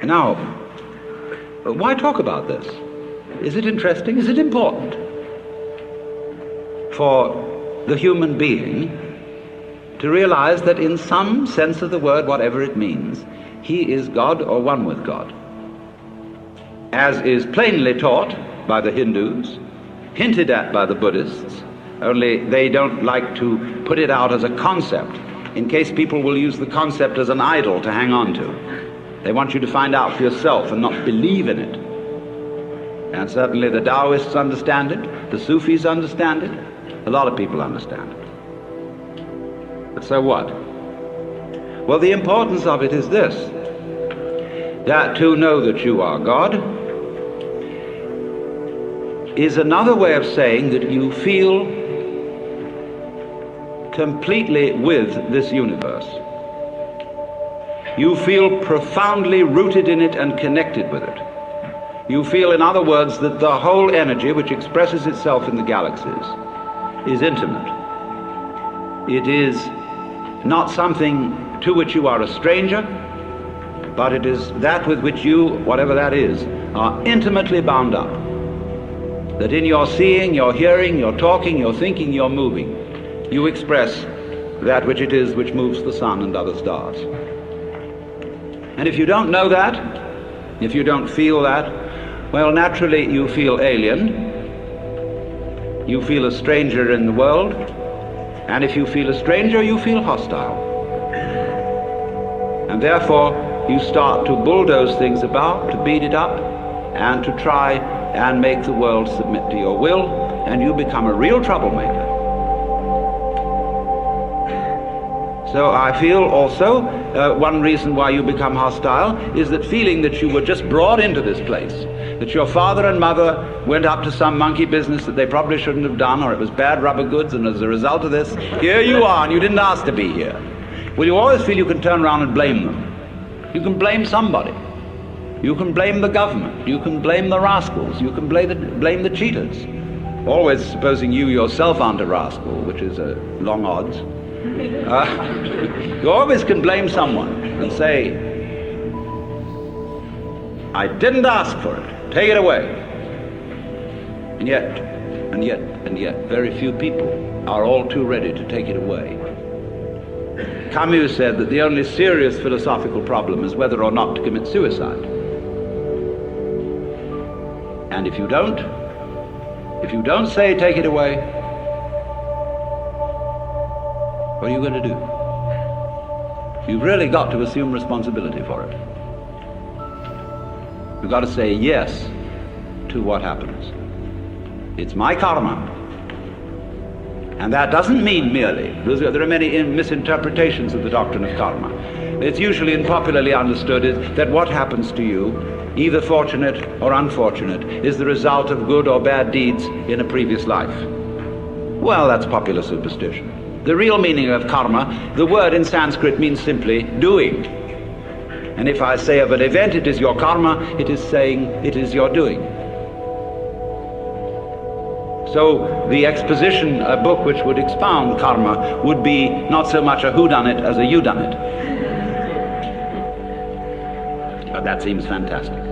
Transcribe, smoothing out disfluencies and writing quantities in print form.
Now, why talk about this? Is it interesting? Is it important for the human being to realize that in some sense of the word, whatever it means, he is God or one with God, as is plainly taught by the Hindus, hinted at by the Buddhists, only they don't like to put it out as a concept, in case people will use the concept as an idol to hang on to. They want you to find out for yourself and not believe in it. And certainly the Taoists understand it, the Sufis understand it, a lot of people understand it. But so what? Well, the importance of it is this, that to know that you are God is another way of saying that you feel completely with this universe. You feel profoundly rooted in it and connected with it. You feel, in other words, that the whole energy which expresses itself in the galaxies is intimate. It is not something to which you are a stranger, but it is that with which you, whatever that is, are intimately bound up. That in your seeing, your hearing, your talking, your thinking, your moving, you express that which it is which moves the sun and other stars. And if you don't know that, if you don't feel that, well, naturally you feel alien, you feel a stranger in the world, and if you feel a stranger, you feel hostile. And therefore, you start to bulldoze things about, to beat it up, and to try and make the world submit to your will, and you become a real troublemaker. So I feel also one reason why you become hostile is that feeling that you were just brought into this place, that your father and mother went up to some monkey business that they probably shouldn't have done, or it was bad rubber goods, and as a result of this, here you are, and you didn't ask to be here. Well, you always feel you can turn around and blame them. You can blame somebody. You can blame the government. You can blame the rascals. You can blame the cheaters. Always supposing you yourself aren't a rascal, which is long odds. You always can blame someone and say, I didn't ask for it, take it away. And yet, very few people are all too ready to take it away. Camus said that the only serious philosophical problem is whether or not to commit suicide. And if you don't say take it away, what are you going to do? You've really got to assume responsibility for it. You've got to say yes to what happens. It's my karma. And that doesn't mean merely, there are many misinterpretations of the doctrine of karma. It's usually and popularly understood is that what happens to you, either fortunate or unfortunate, is the result of good or bad deeds in a previous life. Well, that's popular superstition. The real meaning of karma, the word in Sanskrit means simply doing. And if I say of an event it is your karma, it is saying it is your doing. So the exposition, a book which would expound karma, would be not so much a whodunit as a you-done-it. But that seems fantastic.